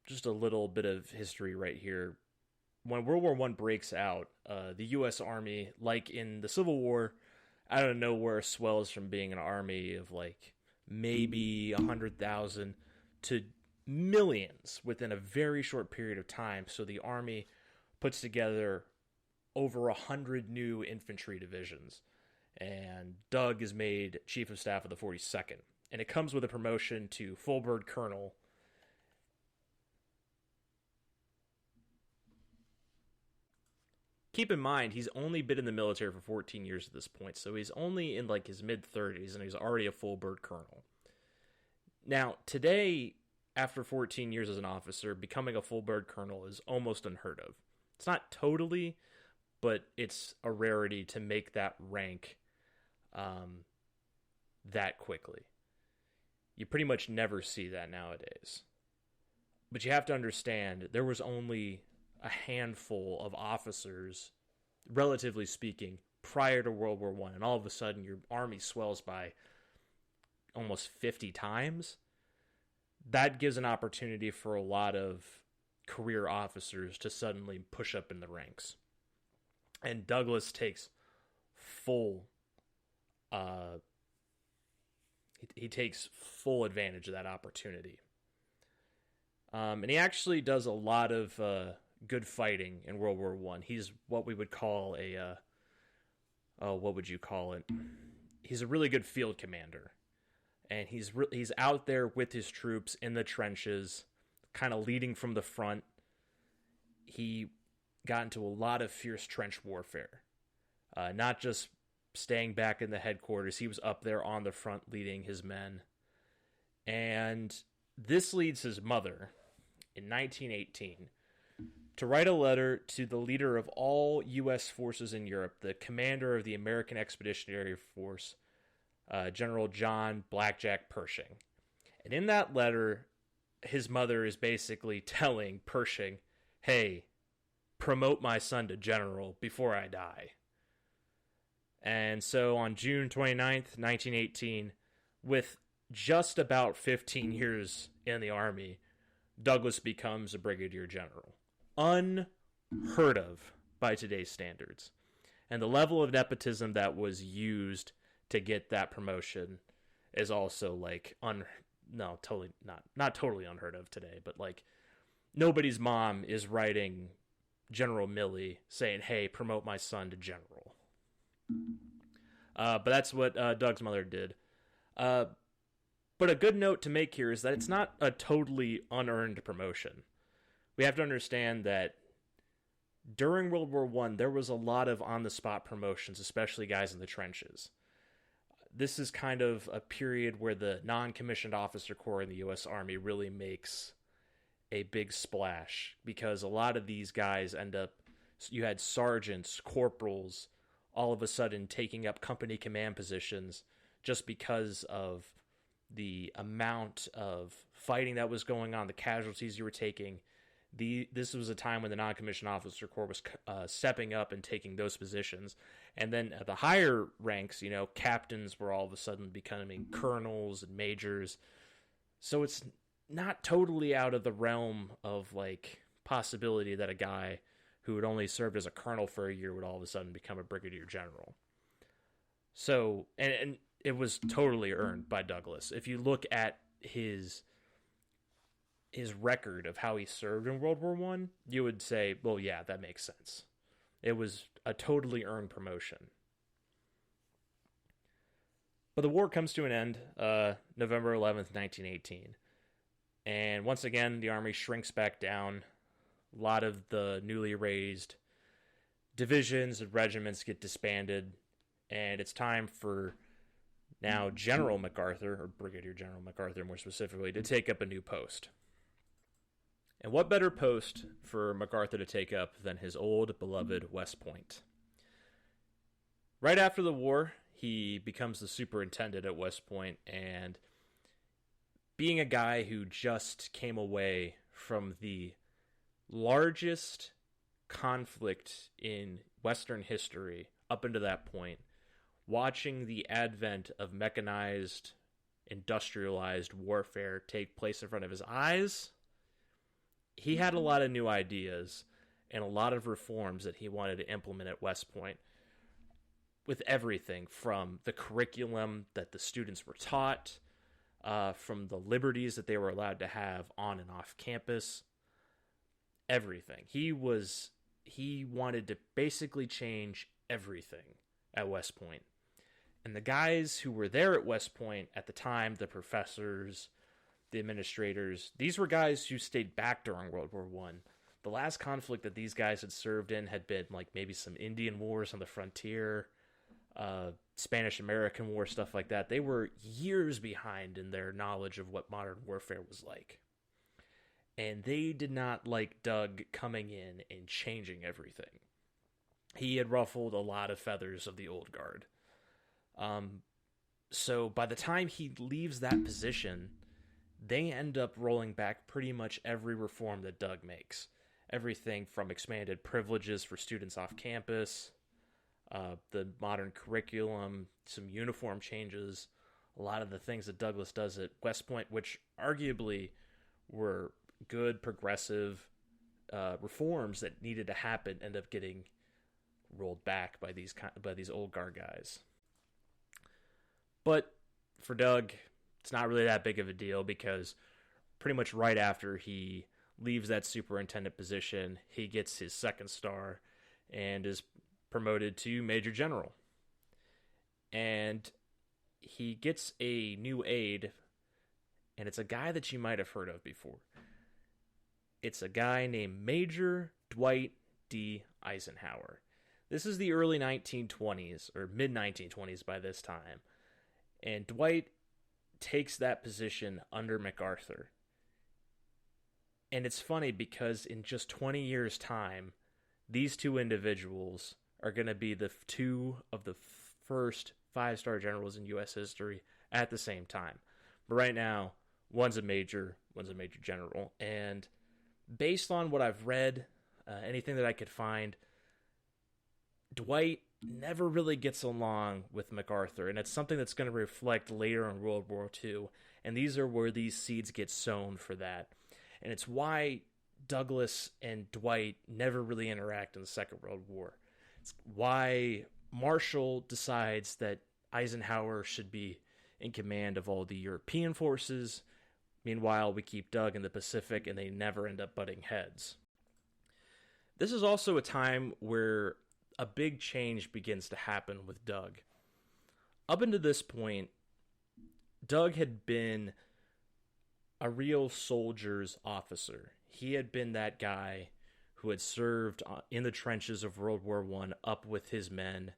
just a little bit of history right here. When World War I breaks out, the U.S. Army, like in the Civil War, out of nowhere swells from being an army of like maybe 100,000 to millions within a very short period of time. So the Army puts together over 100 new infantry divisions. And Doug is made Chief of Staff of the 42nd. And it comes with a promotion to full bird colonel. Keep in mind, he's only been in the military for 14 years at this point, so he's only in like his mid-30s, and he's already a full bird colonel. Now, today, after 14 years as an officer, becoming a full bird colonel is almost unheard of. It's not totally, but it's a rarity to make that rank that quickly. You pretty much never see that nowadays. But you have to understand, there was only a handful of officers, relatively speaking, prior to World War I, and all of a sudden your army swells by almost 50 times. That gives an opportunity for a lot of career officers to suddenly push up in the ranks. And Douglas takes full he takes full advantage of that opportunity. And he actually does a lot of good fighting in World War I. He's what we would call what would you call it? He's a really good field commander. And he's out there with his troops in the trenches, kind of leading from the front. He got into a lot of fierce trench warfare. Not just staying back in the headquarters. He was up there on the front leading his men. And this leads his mother in 1918 to write a letter to the leader of all U.S. forces in Europe, the commander of the American Expeditionary Force, General John Blackjack Pershing. And in that letter, his mother is basically telling Pershing, hey, promote my son to general before I die. And so on June 29th, 1918, with just about 15 years in the Army, Douglas becomes a brigadier general. Unheard of by today's standards. And the level of nepotism that was used to get that promotion is also like totally not totally unheard of today, but like nobody's mom is writing General Milley saying, hey, promote my son to general. But that's what Doug's mother did. But a good note to make here is that it's not a totally unearned promotion. We have to understand that during World War I, there was a lot of on-the-spot promotions, especially guys in the trenches. This is kind of a period where the non-commissioned officer corps in the U.S. Army really makes a big splash, because a lot of these guys you had sergeants, corporals, all of a sudden taking up company command positions just because of the amount of fighting that was going on, the casualties you were taking. This was a time when the non-commissioned officer corps was stepping up and taking those positions. And then at the higher ranks, captains were all of a sudden becoming colonels and majors. So it's not totally out of the realm of like possibility that a guy who had only served as a colonel for a year would all of a sudden become a brigadier general. So, and it was totally earned by Douglas. If you look at his record of how he served in World War I, you would say, well, yeah, that makes sense. It was a totally earned promotion. But the war comes to an end November 11th, 1918. And once again, the Army shrinks back down. A lot of the newly raised divisions and regiments get disbanded, and it's time for now General MacArthur, or Brigadier General MacArthur more specifically, to take up a new post. And what better post for MacArthur to take up than his old beloved West Point? Right after the war, he becomes the superintendent at West Point, and being a guy who just came away from the largest conflict in Western history up until that point, watching the advent of mechanized, industrialized warfare take place in front of his eyes, he had a lot of new ideas and a lot of reforms that he wanted to implement at West Point, with everything from the curriculum that the students were taught, from the liberties that they were allowed to have on and off campus, everything. He wanted to basically change everything at West Point. And the guys who were there at West Point at the time, the professors, the administrators, these were guys who stayed back during World War I. The last conflict that these guys had served in had been like maybe some Indian wars on the frontier, Spanish-American War, stuff like that. They were years behind in their knowledge of what modern warfare was like. And they did not like Doug coming in and changing everything. He had ruffled a lot of feathers of the old guard. So by the time he leaves that position, they end up rolling back pretty much every reform that Doug makes. Everything from expanded privileges for students off campus, the modern curriculum, some uniform changes, a lot of the things that Douglas does at West Point, which arguably were good, progressive reforms that needed to happen, end up getting rolled back by these old guard guys. But for Doug, it's not really that big of a deal, because pretty much right after he leaves that superintendent position, he gets his second star and is promoted to Major General. And he gets a new aide, and it's a guy that you might have heard of before. It's a guy named Major Dwight D. Eisenhower. This is the early 1920s, or mid-1920s by this time. And Dwight takes that position under MacArthur. And it's funny because in just 20 years' time, these two individuals are going to be the two of the first 5-star generals in U.S. history at the same time. But right now, one's a major general. And based on what I've read, anything that I could find, Dwight never really gets along with MacArthur, and it's something that's going to reflect later in World War II, and these are where these seeds get sown for that. And it's why Douglas and Dwight never really interact in the Second World War. It's why Marshall decides that Eisenhower should be in command of all the European forces. Meanwhile, we keep Doug in the Pacific, and they never end up butting heads. This is also a time where a big change begins to happen with Doug. Up until this point, Doug had been a real soldier's officer. He had been that guy who had served in the trenches of World War I up with his men.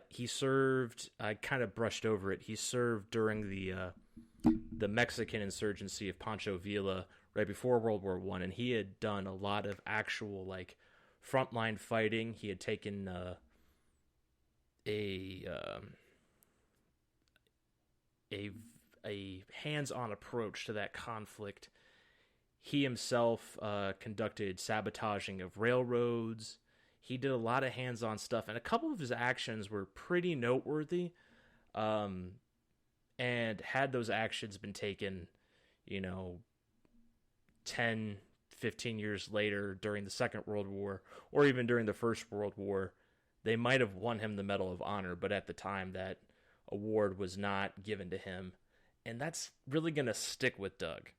He served, I kind of brushed over it, he served during the Mexican insurgency of Pancho Villa right before World War I, and he had done a lot of actual, frontline fighting. He had taken a hands-on approach to that conflict. He himself conducted sabotaging of railroads. He did a lot of hands-on stuff, and a couple of his actions were pretty noteworthy. And had those actions been taken, 10, 15 years later during the Second World War, or even during the First World War, they might have won him the Medal of Honor, but at the time that award was not given to him. And that's really going to stick with Doug,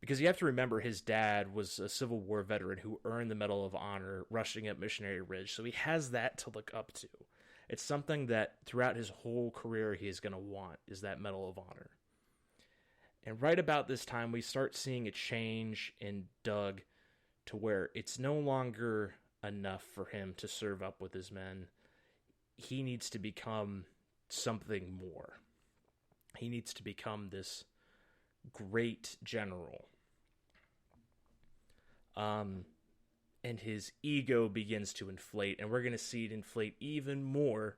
because you have to remember his dad was a Civil War veteran who earned the Medal of Honor rushing up Missionary Ridge, so he has that to look up to. It's something that throughout his whole career he is going to want, is that Medal of Honor. And right about this time, we start seeing a change in Doug to where it's no longer enough for him to serve up with his men. He needs to become something more. He needs to become this great general. And his ego begins to inflate, and we're going to see it inflate even more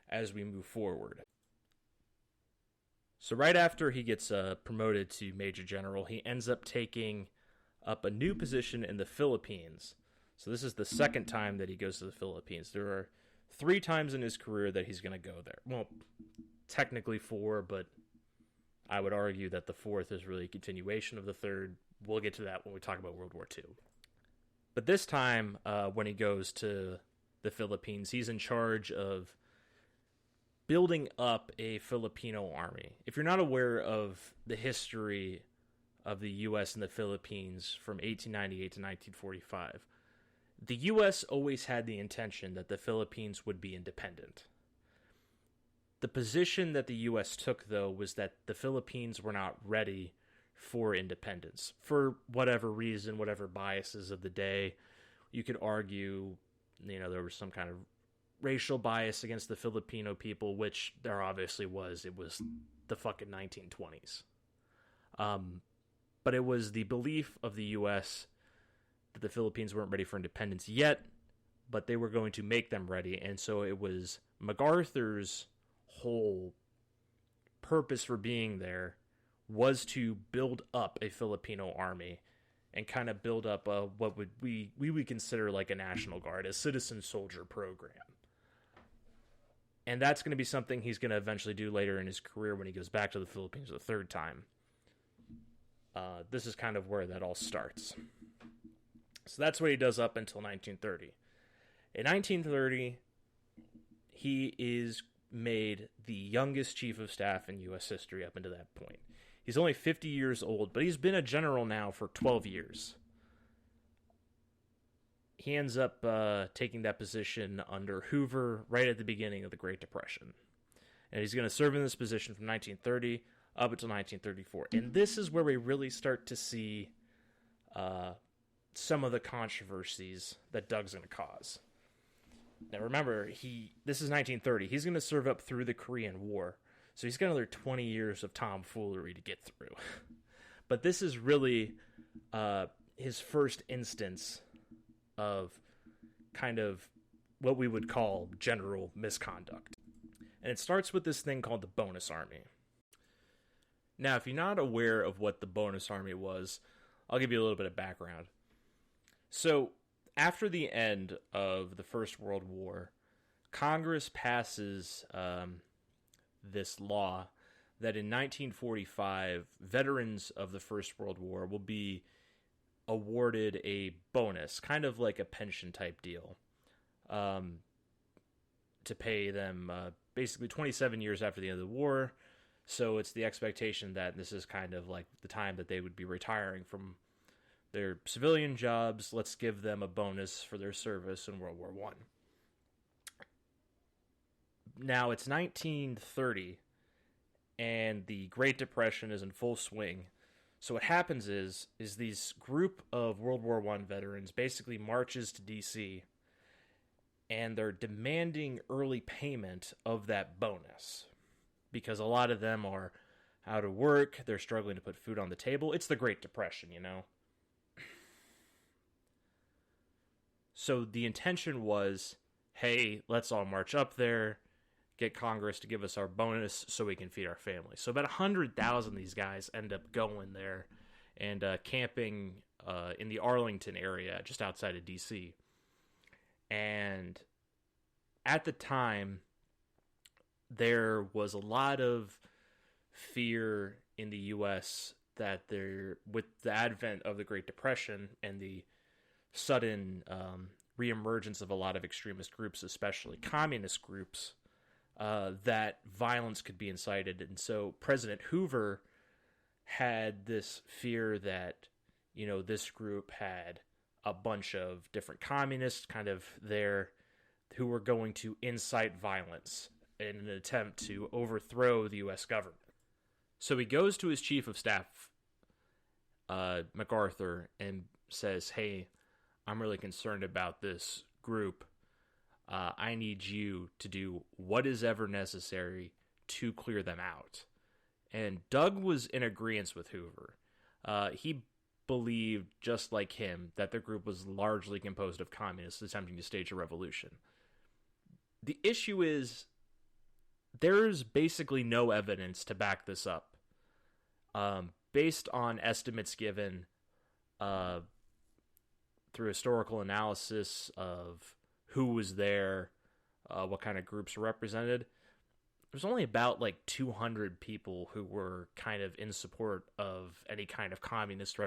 as we move forward. So right after he gets promoted to Major General, he ends up taking up a new position in the Philippines. So this is the second time that he goes to the Philippines. There are 3 times in his career that he's going to go there. Well, technically 4, but I would argue that the fourth is really a continuation of the third. We'll get to that when we talk about World War II. But this time, when he goes to the Philippines, he's in charge of building up a Filipino army. If you're not aware of the history of the U.S. and the Philippines from 1898 to 1945, the U.S. always had the intention that the Philippines would be independent. The position that the U.S. took, though, was that the Philippines were not ready for independence. For whatever reason, whatever biases of the day, you could argue, there was some kind of racial bias against the Filipino people, which there obviously was. It was the fucking 1920s. But it was the belief of the U.S. that the Philippines weren't ready for independence yet, but they were going to make them ready. And so it was MacArthur's whole purpose for being there was to build up a Filipino army and kind of build up what we would consider like a National Guard, a citizen soldier program. And that's going to be something he's going to eventually do later in his career when he goes back to the Philippines the third time. This is kind of where that all starts. So that's what he does up until 1930. In 1930, he is made the youngest chief of staff in U.S. history up until that point. He's only 50 years old, but he's been a general now for 12 years. He ends up taking that position under Hoover right at the beginning of the Great Depression. And he's going to serve in this position from 1930 up until 1934. And this is where we really start to see some of the controversies that Doug's going to cause. Now remember, this is 1930. He's going to serve up through the Korean War. So he's got another 20 years of tomfoolery to get through. But this is really his first instance of kind of what we would call general misconduct. And it starts with this thing called the Bonus Army. Now, if you're not aware of what the Bonus Army was, I'll give you a little bit of background. So, after the end of the First World War, Congress passes this law that in 1945, veterans of the First World War will be awarded a bonus, kind of like a pension type deal, to pay them basically 27 years after the end of the war. So it's the expectation that this is kind of like the time that they would be retiring from their civilian jobs. Let's give them a bonus for their service in World War I. Now it's 1930, and the Great Depression is in full swing. So what happens is these group of World War I veterans basically marches to D.C., and they're demanding early payment of that bonus. Because a lot of them are out of work, they're struggling to put food on the table. It's the Great Depression, So the intention was, hey, let's all march up there, get Congress to give us our bonus so we can feed our families. So about 100,000 of these guys end up going there and camping in the Arlington area, just outside of D.C. And at the time, there was a lot of fear in the U.S. that with the advent of the Great Depression and the sudden reemergence of a lot of extremist groups, especially communist groups, that violence could be incited. And so President Hoover had this fear that, this group had a bunch of different communists kind of there who were going to incite violence in an attempt to overthrow the U.S. government. So he goes to his chief of staff, MacArthur, and says, hey, I'm really concerned about this group. I need you to do what is ever necessary to clear them out. And Doug was in agreement with Hoover. He believed, just like him, that the group was largely composed of communists attempting to stage a revolution. The issue is, there's basically no evidence to back this up. Based on estimates given through historical analysis of who was there, what kind of groups were represented, there's only about like 200 people who were kind of in support of any kind of communist